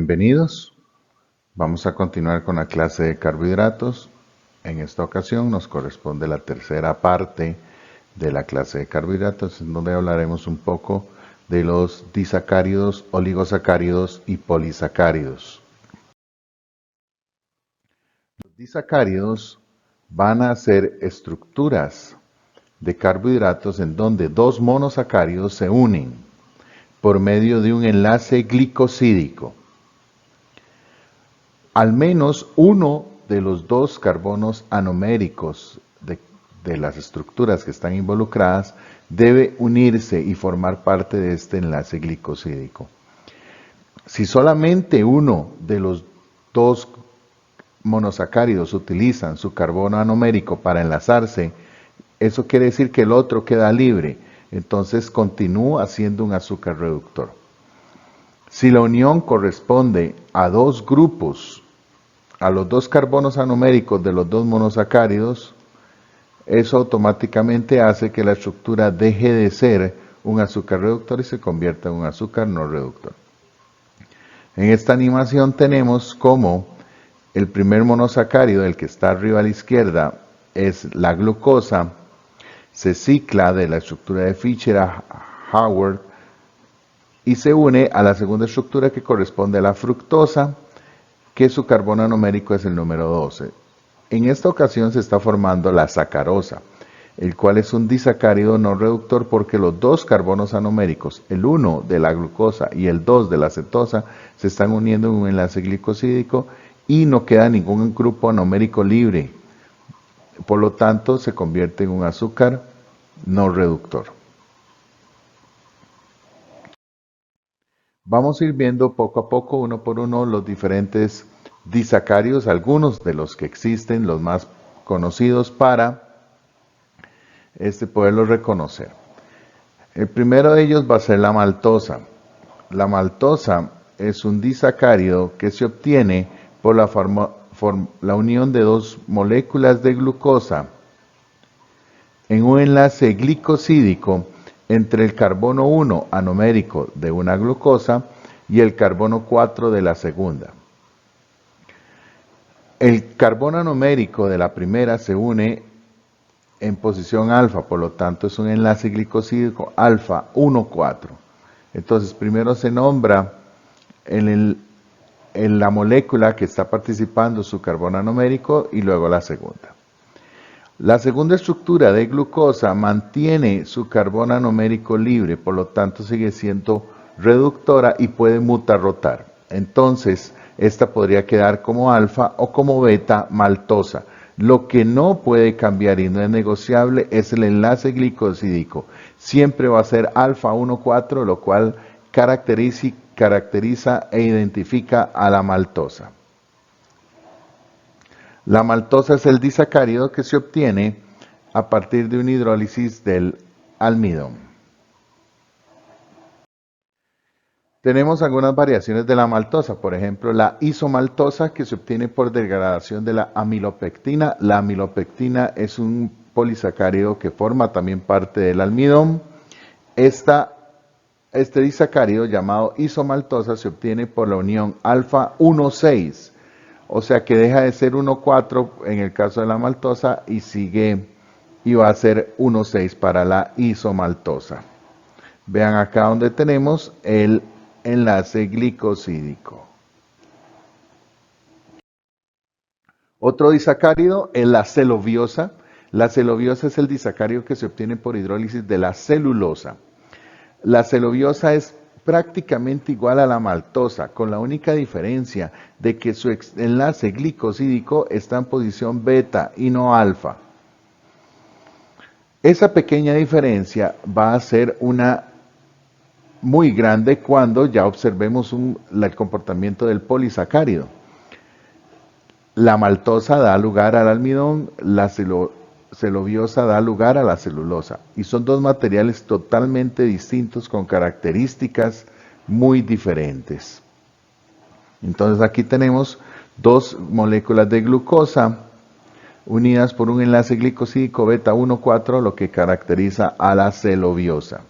Bienvenidos. Vamos a continuar con la clase de carbohidratos. En esta ocasión nos corresponde la tercera parte de la clase de carbohidratos, en donde hablaremos un poco de los disacáridos, oligosacáridos y polisacáridos. Los disacáridos van a ser estructuras de carbohidratos en donde dos monosacáridos se unen por medio de un enlace glicosídico. Al menos uno de los dos carbonos anoméricos de las estructuras que están involucradas debe unirse y formar parte de este enlace glicosídico. Si solamente uno de los dos monosacáridos utilizan su carbono anomérico para enlazarse, eso quiere decir que el otro queda libre, entonces continúa siendo un azúcar reductor. Si la unión corresponde a dos grupos, a los dos carbonos anoméricos de los dos monosacáridos, eso automáticamente hace que la estructura deje de ser un azúcar reductor y se convierta en un azúcar no reductor. En esta animación tenemos como el primer monosacárido, el que está arriba a la izquierda, es la glucosa, se cicla de la estructura de Fischer a Howard y se une a la segunda estructura que corresponde a la fructosa, que su carbono anomérico es el número 12. En esta ocasión se está formando la sacarosa, el cual es un disacárido no reductor porque los dos carbonos anoméricos, el 1 de la glucosa y el 2 de la cetosa, se están uniendo en un enlace glicosídico y no queda ningún grupo anomérico libre. Por lo tanto, se convierte en un azúcar no reductor. Vamos a ir viendo poco a poco, uno por uno, los diferentes disacáridos, algunos de los que existen, los más conocidos para poderlos reconocer. El primero de ellos va a ser la maltosa. La maltosa es un disacárido que se obtiene por la unión de dos moléculas de glucosa en un enlace glicosídico entre el carbono 1 anomérico de una glucosa y el carbono 4 de la segunda. El carbono anomérico de la primera se une en posición alfa, por lo tanto es un enlace glicosídico alfa 1,4. Entonces primero se nombra en la molécula que está participando su carbono anomérico y luego la segunda. La segunda estructura de glucosa mantiene su carbono anomérico libre, por lo tanto sigue siendo reductora y puede mutarrotar. Entonces, esta podría quedar como alfa o como beta maltosa. Lo que no puede cambiar y no es negociable es el enlace glicosídico. Siempre va a ser alfa 1,4, lo cual caracteriza e identifica a la maltosa. La maltosa es el disacárido que se obtiene a partir de una hidrólisis del almidón. Tenemos algunas variaciones de la maltosa, por ejemplo la isomaltosa que se obtiene por degradación de la amilopectina. La amilopectina es un polisacárido que forma también parte del almidón. Este disacárido llamado isomaltosa se obtiene por la unión alfa 1,6. O sea que deja de ser 1,4 en el caso de la maltosa y va a ser 1,6 para la isomaltosa. Vean acá donde tenemos el enlace glicosídico. Otro disacárido es la celobiosa. La celobiosa es el disacárido que se obtiene por hidrólisis de la celulosa. La celobiosa es prácticamente igual a la maltosa, con la única diferencia de que su enlace glicosídico está en posición beta y no alfa. Esa pequeña diferencia va a ser una muy grande cuando ya observemos el comportamiento del polisacárido. La maltosa da lugar al almidón, la celobiosa da lugar a la celulosa y son dos materiales totalmente distintos con características muy diferentes. Entonces aquí tenemos dos moléculas de glucosa unidas por un enlace glicosídico beta 1,4, lo que caracteriza a la celobiosa.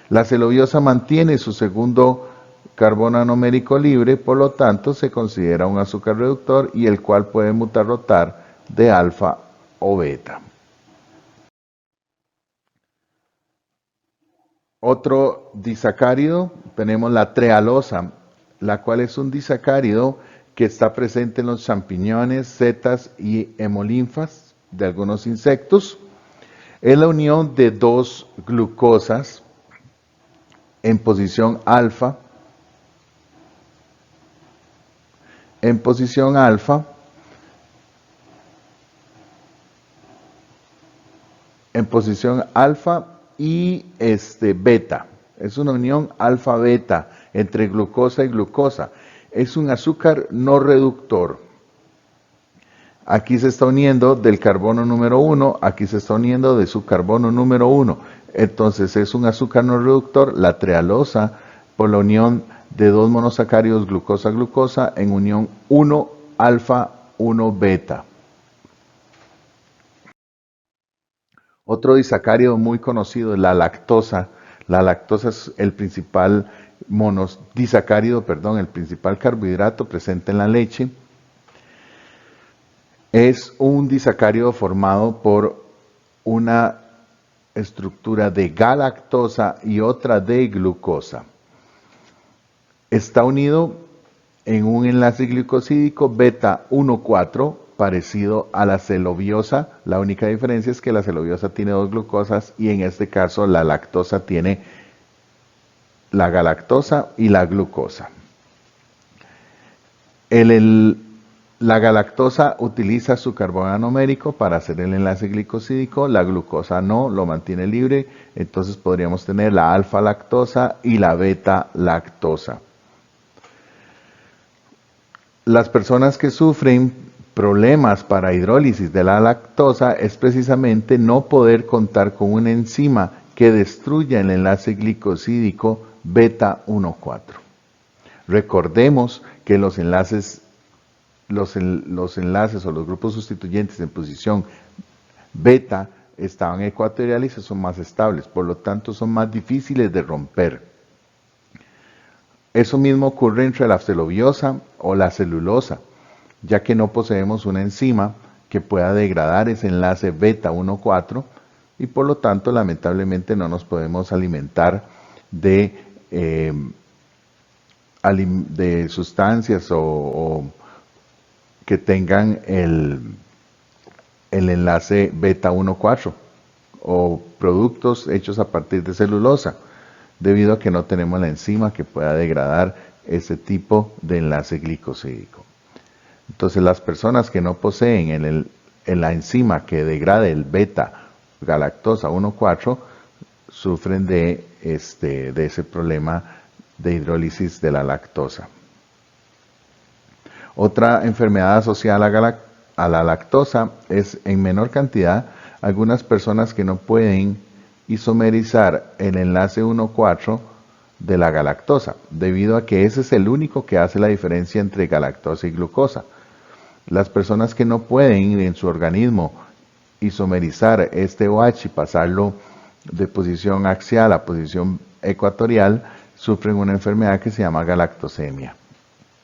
La celobiosa mantiene su segundo carbono anomérico libre, por lo tanto se considera un azúcar reductor y el cual puede mutar rotar de alfa o beta. Otro disacárido, tenemos la trealosa, la cual es un disacárido que está presente en los champiñones, setas y hemolinfas de algunos insectos. Es la unión de dos glucosas en posición alfa, en posición alfa, y beta. Es una unión alfa-beta entre glucosa y glucosa. Es un azúcar no reductor. Aquí se está uniendo del carbono número 1, aquí se está uniendo de su carbono número 1. Entonces es un azúcar no reductor, la trealosa, por la unión de dos monosacáridos glucosa-glucosa en unión 1-alfa, 1-beta. Otro disacárido muy conocido es la lactosa. La lactosa es el principal el principal carbohidrato presente en la leche. Es un disacárido formado por una estructura de galactosa y otra de glucosa. Está unido en un enlace glicosídico beta 1,4 parecido a la celobiosa. La única diferencia es que la celobiosa tiene dos glucosas y en este caso la lactosa tiene la galactosa y la glucosa. La galactosa utiliza su carbono anomérico para hacer el enlace glicosídico, la glucosa no, lo mantiene libre, entonces podríamos tener la alfa lactosa y la beta lactosa. Las personas que sufren problemas para hidrólisis de la lactosa es precisamente no poder contar con una enzima que destruya el enlace glicosídico beta 1,4. Recordemos que los enlaces o los grupos sustituyentes en posición beta estaban ecuatoriales y son más estables, por lo tanto son más difíciles de romper. Eso mismo ocurre entre la celobiosa o la celulosa, ya que no poseemos una enzima que pueda degradar ese enlace beta 1,4 y por lo tanto lamentablemente no nos podemos alimentar de sustancias o que tengan el enlace beta 1,4 o productos hechos a partir de celulosa, debido a que no tenemos la enzima que pueda degradar ese tipo de enlace glicosídico. Entonces las personas que no poseen la enzima que degrade el beta galactosa 1,4 sufren de ese problema de hidrólisis de la lactosa. Otra enfermedad asociada a la lactosa es en menor cantidad algunas personas que no pueden isomerizar el enlace 1,4 de la galactosa, debido a que ese es el único que hace la diferencia entre galactosa y glucosa. Las personas que no pueden en su organismo isomerizar este OH y pasarlo de posición axial a posición ecuatorial, sufren una enfermedad que se llama galactosemia,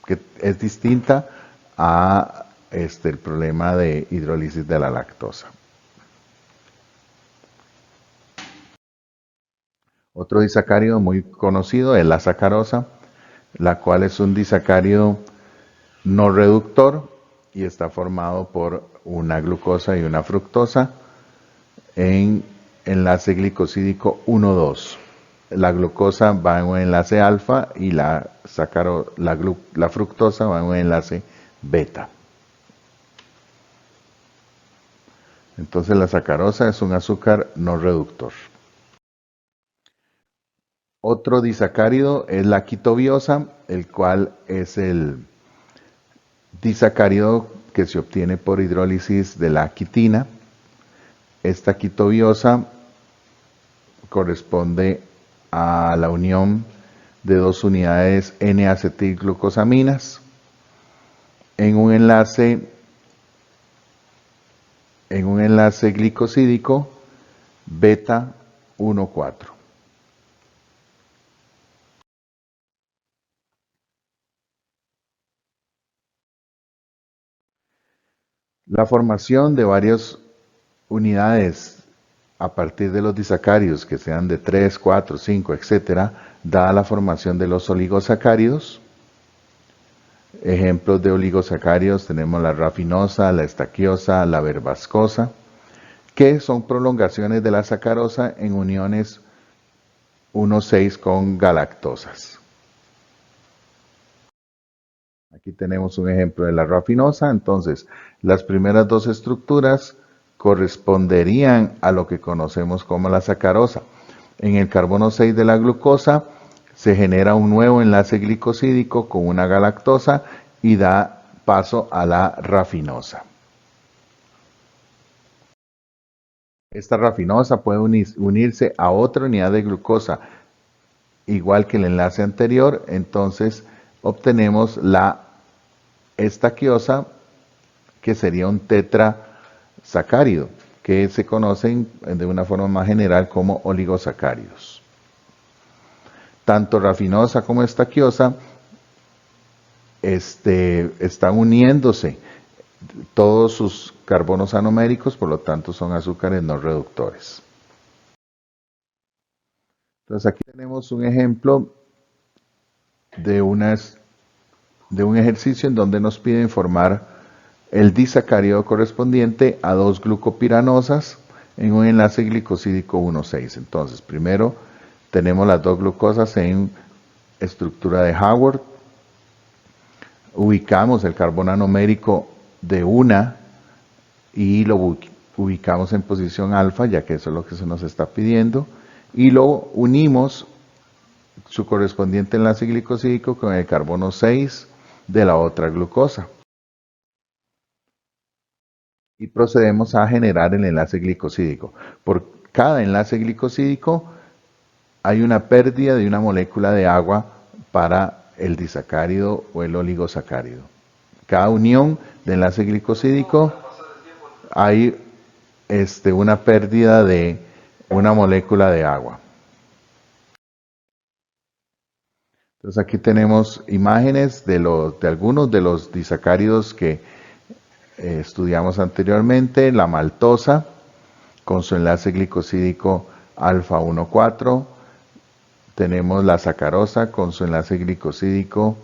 que es distinta a el problema de hidrólisis de la lactosa. Otro disacárido muy conocido es la sacarosa, la cual es un disacárido no reductor y está formado por una glucosa y una fructosa en enlace glicosídico 1,2. La glucosa va en un enlace alfa y la fructosa va en un enlace beta. Entonces la sacarosa es un azúcar no reductor. Otro disacárido es la quitobiosa, el cual es el disacárido que se obtiene por hidrólisis de la quitina. Esta quitobiosa corresponde a la unión de dos unidades N-acetilglucosaminas en un enlace glicosídico beta 1,4. La formación de varias unidades a partir de los disacáridos, que sean de 3, 4, 5, etcétera, da la formación de los oligosacáridos. Ejemplos de oligosacáridos tenemos la rafinosa, la estaquiosa, la verbascosa, que son prolongaciones de la sacarosa en uniones 1,6 con galactosas. Aquí tenemos un ejemplo de la rafinosa. Entonces, las primeras dos estructuras corresponderían a lo que conocemos como la sacarosa. En el carbono 6 de la glucosa se genera un nuevo enlace glicosídico con una galactosa y da paso a la rafinosa. Esta rafinosa puede unirse a otra unidad de glucosa igual que el enlace anterior, entonces obtenemos la estaquiosa, que sería un tetrasacárido, que se conocen de una forma más general como oligosacáridos. Tanto rafinosa como estaquiosa están uniéndose todos sus carbonos anoméricos, por lo tanto son azúcares no reductores. Entonces aquí tenemos un ejemplo de un ejercicio en donde nos piden formar el disacárido correspondiente a dos glucopiranosas en un enlace glicosídico 1,6. Entonces, primero tenemos las dos glucosas en estructura de Haworth. Ubicamos el carbono anomérico de una y lo ubicamos en posición alfa, ya que eso es lo que se nos está pidiendo, y lo unimos su correspondiente enlace glicosídico con el carbono 6 de la otra glucosa. Y procedemos a generar el enlace glicosídico. Por cada enlace glicosídico hay una pérdida de una molécula de agua para el disacárido o el oligosacárido. Cada unión de enlace glicosídico hay una pérdida de una molécula de agua. Entonces aquí tenemos imágenes de algunos de los disacáridos que estudiamos anteriormente. La maltosa con su enlace glicosídico alfa 1,4. Tenemos la sacarosa con su enlace glicosídico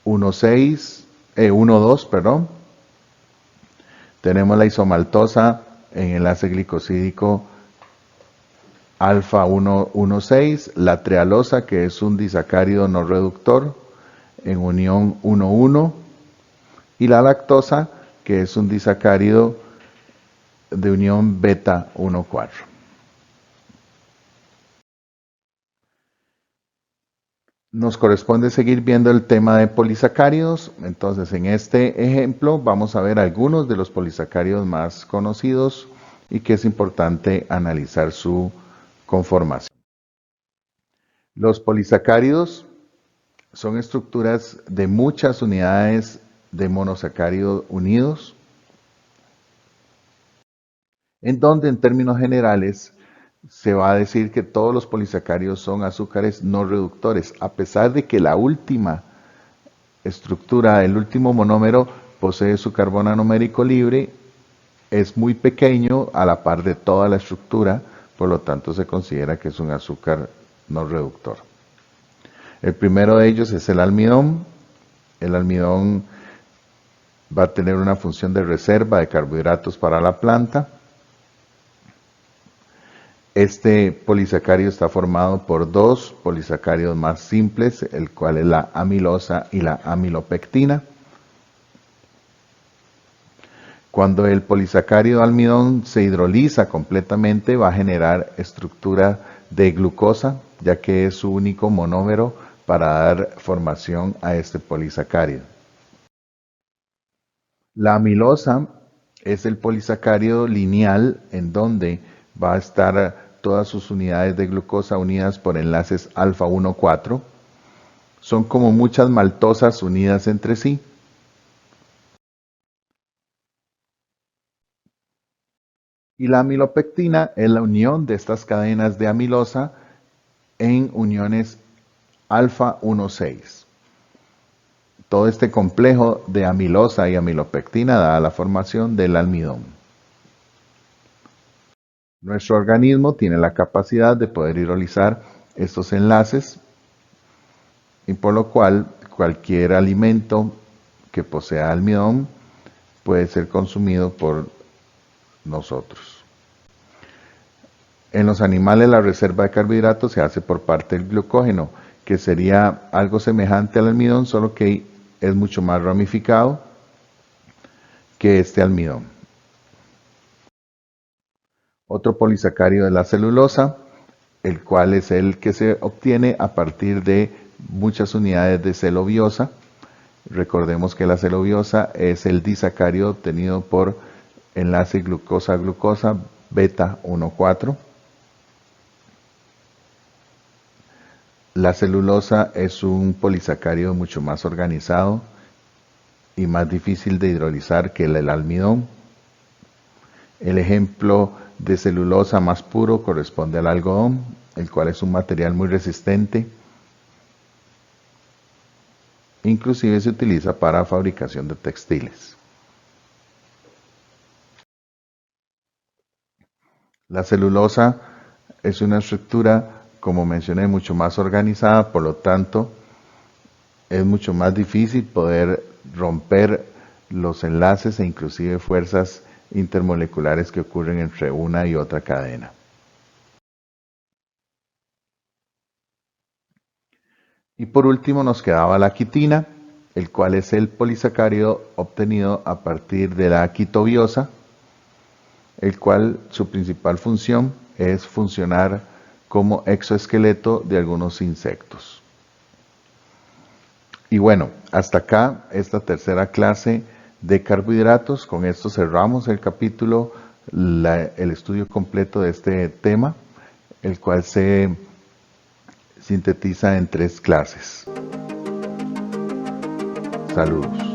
1,2, perdón. Tenemos la isomaltosa en enlace glicosídico alfa 1,6, la trealosa, que es un disacárido no reductor en unión 1,1, y la lactosa, que es un disacárido de unión beta 1,4. Nos corresponde seguir viendo el tema de polisacáridos. Entonces, en este ejemplo vamos a ver algunos de los polisacáridos más conocidos y que es importante analizar su conformación. Los polisacáridos son estructuras de muchas unidades de monosacáridos unidos, en donde en términos generales se va a decir que todos los polisacáridos son azúcares no reductores, a pesar de que la última estructura, el último monómero, posee su carbono anomérico libre, es muy pequeño a la par de toda la estructura, por lo tanto se considera que es un azúcar no reductor. El primero de ellos es el almidón. El almidón va a tener una función de reserva de carbohidratos para la planta. Este polisacárido está formado por dos polisacáridos más simples, el cual es la amilosa y la amilopectina. Cuando el polisacárido almidón se hidroliza completamente, va a generar estructura de glucosa, ya que es su único monómero para dar formación a este polisacárido. La amilosa es el polisacárido lineal en donde va a estar todas sus unidades de glucosa unidas por enlaces alfa 1,4. Son como muchas maltosas unidas entre sí. Y la amilopectina es la unión de estas cadenas de amilosa en uniones alfa 1,6. Todo este complejo de amilosa y amilopectina da la formación del almidón. Nuestro organismo tiene la capacidad de poder hidrolizar estos enlaces y por lo cual cualquier alimento que posea almidón puede ser consumido por nosotros. En los animales la reserva de carbohidratos se hace por parte del glucógeno, que sería algo semejante al almidón, solo que es mucho más ramificado que este almidón. Otro polisacárido es la celulosa, el cual es el que se obtiene a partir de muchas unidades de celobiosa. Recordemos que la celobiosa es el disacárido obtenido por enlace glucosa-glucosa beta 1,4. La celulosa es un polisacárido mucho más organizado y más difícil de hidrolizar que el almidón. El ejemplo de celulosa más puro corresponde al algodón, el cual es un material muy resistente. Inclusive se utiliza para fabricación de textiles. La celulosa es una estructura, como mencioné, mucho más organizada, por lo tanto, es mucho más difícil poder romper los enlaces e inclusive fuerzas intermoleculares que ocurren entre una y otra cadena. Y por último nos quedaba la quitina, el cual es el polisacárido obtenido a partir de la quitobiosa, el cual su principal función es funcionar como exoesqueleto de algunos insectos. Y bueno, hasta acá esta tercera clase de carbohidratos. Con esto cerramos el capítulo, el estudio completo de este tema, el cual se sintetiza en 3 clases. Saludos.